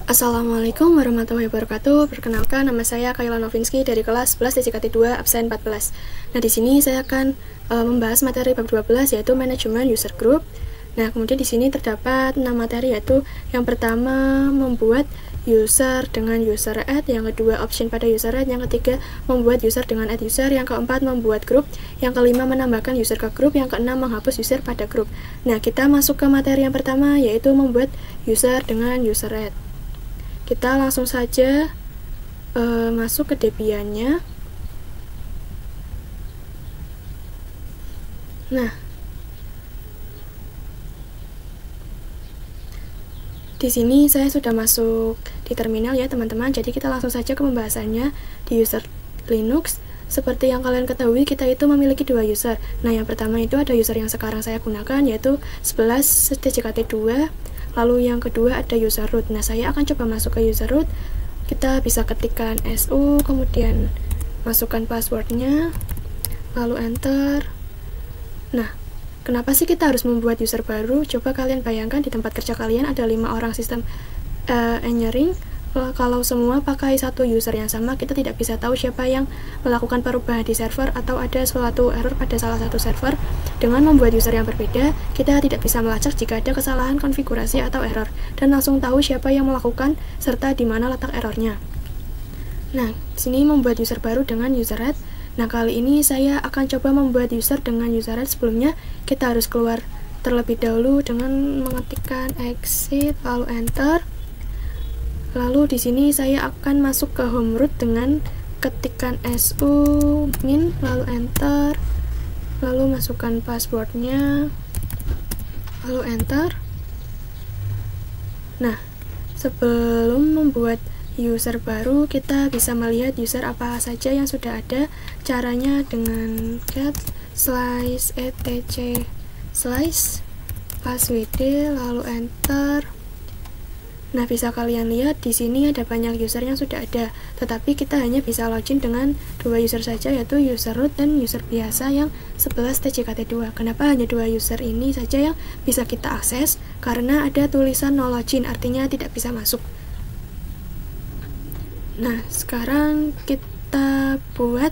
Assalamualaikum warahmatullahi wabarakatuh. Perkenalkan, nama saya Kayla Novinsky dari kelas 11 DJKT 2 absen 14. Nah, di sini saya akan membahas materi bab 12 yaitu manajemen user group. Nah, kemudian di sini terdapat 6 materi, yaitu yang pertama membuat user dengan user add, yang kedua option pada user add, yang ketiga membuat user dengan add user, yang keempat membuat grup, yang kelima menambahkan user ke grup, yang keenam menghapus user pada grup. Nah, kita masuk ke materi yang pertama yaitu membuat user dengan user add. Kita langsung saja masuk ke Debian-nya. Nah, di sini saya sudah masuk di terminal ya teman-teman. Jadi kita langsung saja ke pembahasannya di user Linux. Seperti yang kalian ketahui, kita itu memiliki dua user. Nah, yang pertama itu ada user yang sekarang saya gunakan yaitu 11 DJKT2. Lalu yang kedua ada user root. Nah, saya akan coba masuk ke user root. Kita bisa ketikkan su, kemudian masukkan passwordnya, lalu enter. Nah, kenapa sih kita harus membuat user baru? Coba kalian bayangkan di tempat kerja kalian ada 5 orang sistem engineering. Kalau semua pakai satu user yang sama, kita tidak bisa tahu siapa yang melakukan perubahan di server atau ada suatu error pada salah satu server. Dengan membuat user yang berbeda, kita tidak bisa melacak jika ada kesalahan konfigurasi atau error, dan langsung tahu siapa yang melakukan serta di mana letak errornya. Nah, sini membuat user baru dengan user add. Nah, kali ini saya akan coba membuat user dengan user add. Sebelumnya, kita harus keluar terlebih dahulu dengan mengetikkan exit lalu enter. Lalu di sini saya akan masuk ke home root dengan ketikkan su min lalu enter, lalu masukkan passwordnya, lalu enter. Nah, sebelum membuat user baru, kita bisa melihat user apa saja yang sudah ada. Caranya dengan get slice etc slice passwd lalu enter. Nah, bisa kalian lihat di sini ada banyak user yang sudah ada, tetapi kita hanya bisa login dengan dua user saja, yaitu user root dan user biasa yang 11 DJKT2. Kenapa hanya dua user ini saja yang bisa kita akses? Karena ada tulisan no login, artinya tidak bisa masuk. Nah, sekarang kita buat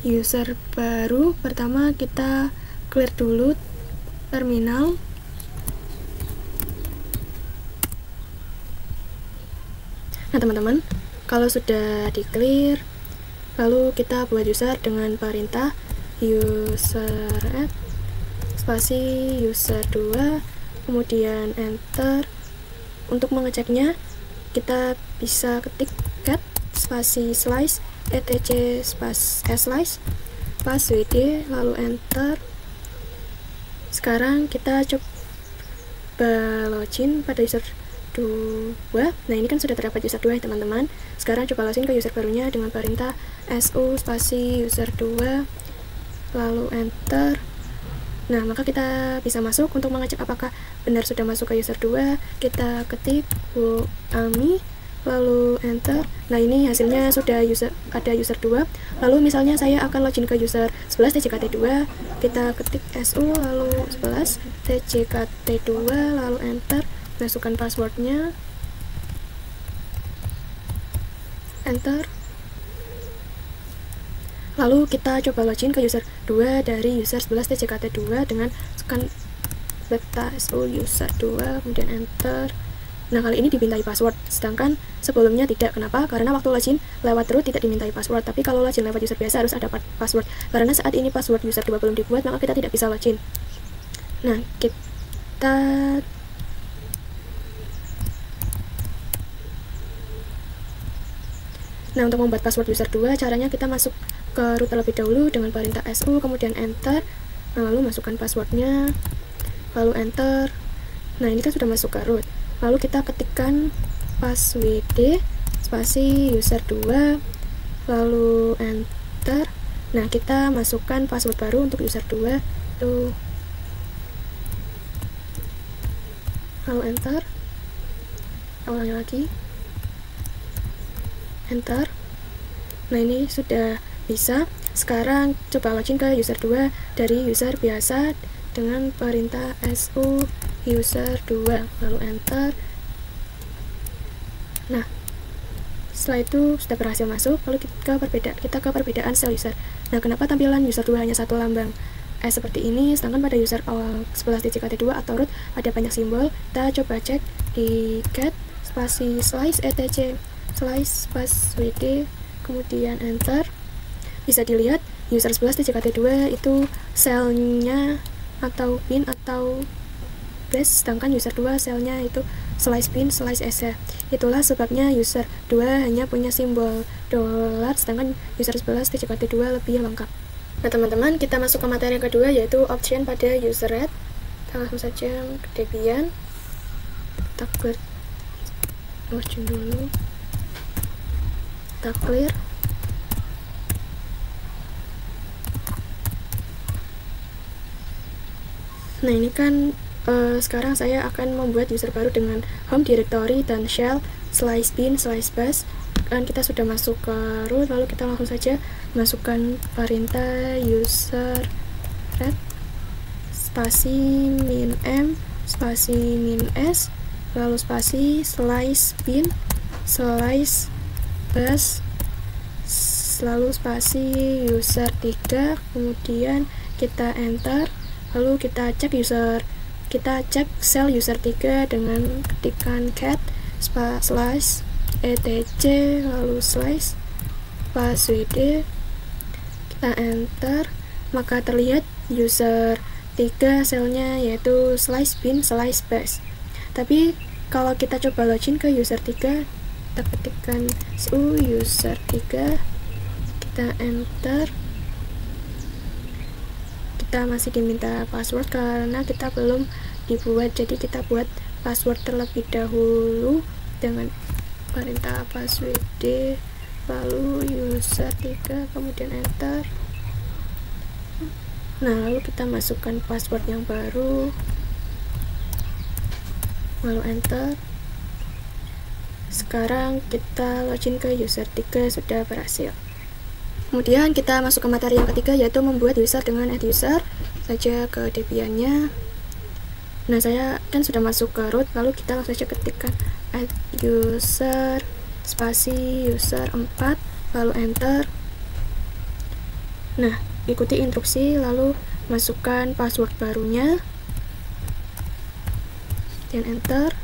user baru. Pertama kita clear dulu terminal. Nah, teman-teman, kalau sudah di clear, lalu kita buat user dengan perintah user add spasi user 2, kemudian enter. Untuk mengeceknya, kita bisa ketik get spasi slice etc slice passwd lalu enter. Sekarang kita coba login pada user 2. Nah, ini kan sudah terdapat user 2 ya teman-teman. Sekarang coba login ke user barunya dengan perintah su spasi user 2 lalu enter. Nah, maka kita bisa masuk. Untuk mengecek apakah benar sudah masuk ke user 2, kita ketik ami lalu enter. Nah, ini hasilnya sudah ada user 2. Lalu misalnya saya akan login ke user 11 DJKT2, kita ketik su lalu 11 DJKT2 lalu enter. Masukkan passwordnya, enter. Lalu kita coba login ke user 2 dari user 11 DJKT2 dengan tekan beta su user 2 kemudian enter. Nah, kali ini dimintai password, sedangkan sebelumnya tidak. Kenapa? Karena waktu login lewat root tidak dimintai password, tapi kalau login lewat user biasa harus ada password. Karena saat ini password user 2 belum dibuat, maka kita tidak bisa login. Nah, Nah, untuk membuat password user 2, caranya kita masuk ke root terlebih dahulu dengan perintah su, kemudian enter. Nah, lalu masukkan passwordnya, lalu enter. Nah, ini kan sudah masuk ke root. Lalu kita ketikkan passwd spasi user 2, lalu enter. Nah, kita masukkan password baru untuk user 2, tuh. Lalu enter. Ulangi lagi. Enter. Nah, ini sudah bisa. Sekarang coba login ke user 2 dari user biasa dengan perintah su user 2 lalu enter. Nah, setelah itu sudah berhasil masuk, lalu kita ke perbedaan sel user. Nah, kenapa tampilan user 2 hanya satu lambang seperti ini, sedangkan pada user awal 11 digit KT2 atau root ada banyak simbol? Kita coba cek di cat spasi slice etc slice space wd, kemudian enter. Bisa dilihat user 11 digit KT2 itu selnya atau bin atau base, sedangkan user 2 selnya itu slice bin slice s. Itulah sebabnya user 2 hanya punya simbol $, sedangkan user 11 digit KT2 lebih lengkap. Nah teman-teman, kita masuk ke materi yang kedua, yaitu option pada user red. Kita langsung saja ke Debian, kita clear margin dulu, kita clear. Nah ini kan sekarang saya akan membuat user baru dengan home directory dan shell slice bin slice bash. Kan kita sudah masuk ke root, lalu kita langsung saja masukkan perintah user red spasi min m spasi min s, lalu spasi slice bin slice bash, lalu spasi user 3, kemudian kita enter, lalu kita cek sel user 3 dengan ketikan cat slash etc lalu slash passwd, kita enter, maka terlihat user 3 selnya yaitu slice bin slice bash. Tapi kalau kita coba login ke user 3, kita ketikkan user 3, kita enter, kita masih diminta password karena kita belum dibuat, jadi kita buat password terlebih dahulu dengan perintah passwd lalu user 3 kemudian enter. Nah lalu kita masukkan password yang baru lalu enter. Sekarang kita login ke user 3, sudah berhasil. Kemudian kita masuk ke materi yang ketiga, yaitu membuat user dengan add user. Saja ke Debian-nya. Nah saya kan sudah masuk ke root, lalu kita langsung saja ketikkan add user spasi user 4 lalu enter. Nah ikuti instruksi lalu masukkan password barunya dan enter.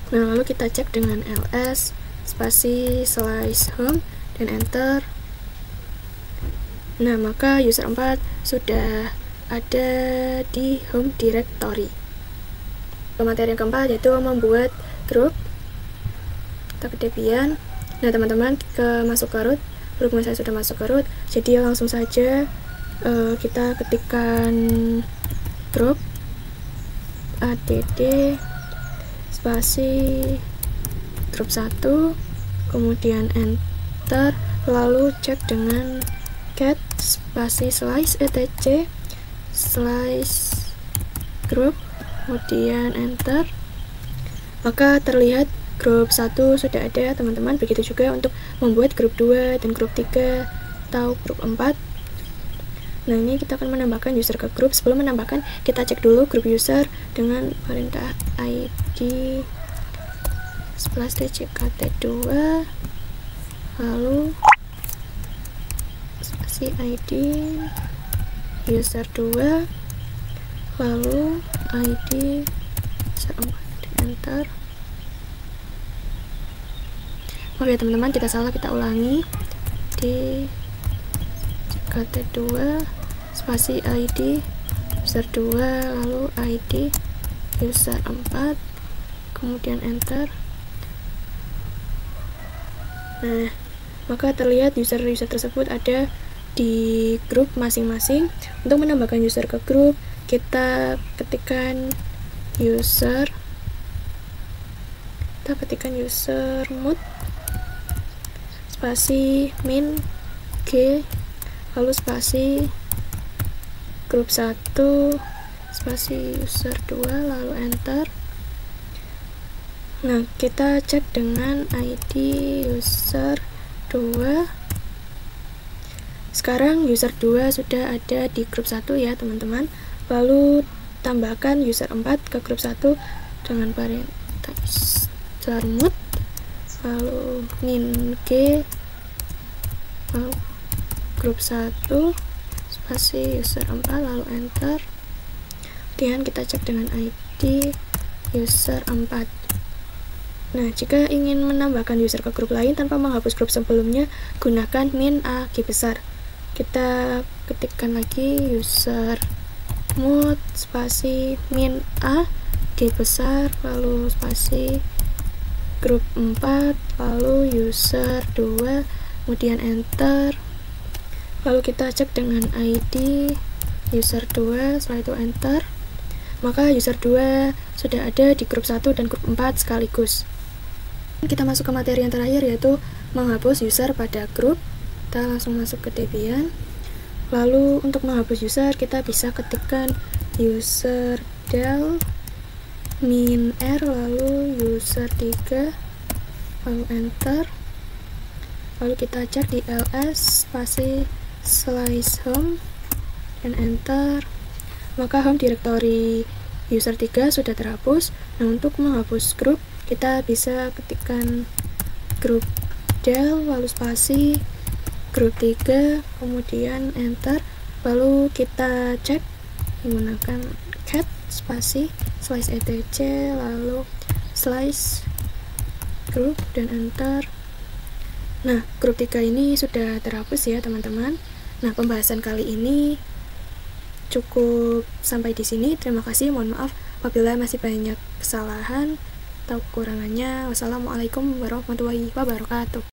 Nah lalu kita cek dengan ls spasi slice home dan enter. Nah maka user 4 sudah ada di home directory. Materi yang keempat yaitu membuat group. Kita ke Debian. Nah teman-teman masuk ke root, berhubung saya sudah masuk ke root, jadi langsung saja kita ketikkan group add spasi group 1, kemudian enter, lalu cek dengan cat spasi slice etc slice group, kemudian enter, maka terlihat grup 1 sudah ada teman-teman. Begitu juga untuk membuat grup 2 dan grup 3 atau grup 4. Nah ini kita akan menambahkan user ke grup. Sebelum menambahkan, kita cek dulu grup user dengan perintah id /kt2 lalu spasi id user 2 lalu id user 4, enter. Maaf ya teman-teman, kita salah, kita ulangi. Di kt2 spasi id user 2 lalu id user 4 kemudian enter. Nah maka terlihat user-user tersebut ada di grup masing-masing. Untuk menambahkan user ke grup, kita ketikkan user mood spasi min g lalu spasi grup 1 spasi user 2 lalu enter. Nah kita cek dengan id user 2. Sekarang user 2 sudah ada di grup 1 ya teman-teman. Lalu tambahkan user 4 ke grup 1 dengan parenthesis zarmut, lalu min g, lalu grup 1 spasi user 4, lalu enter. Kemudian kita cek dengan ID user 4. Nah, jika ingin menambahkan user ke grup lain tanpa menghapus grup sebelumnya, gunakan min a g besar. Kita ketikkan lagi user mode spasi min a g besar, lalu spasi grup 4, lalu user 2, kemudian enter. Lalu kita cek dengan ID user 2, setelah itu enter. Maka user 2 sudah ada di grup 1 dan grup 4 sekaligus. Kita masuk ke materi yang terakhir, yaitu menghapus user pada grup. Kita langsung masuk ke Debian. Lalu untuk menghapus user, kita bisa ketikkan user del min r, lalu user 3, lalu enter. Lalu kita cek di ls spasi slice home dan enter. Maka home directory user 3 sudah terhapus. Nah, untuk menghapus grup, kita bisa ketikkan grup del, lalu spasi grup 3, kemudian enter. Lalu kita cek menggunakan cat spasi slice etc, lalu slice grup dan enter. Nah, grup 3 ini sudah terhapus ya teman-teman. Nah, pembahasan kali ini cukup sampai di sini. Terima kasih, mohon maaf apabila masih banyak kesalahan atau kekurangannya. Wassalamualaikum warahmatullahi wabarakatuh.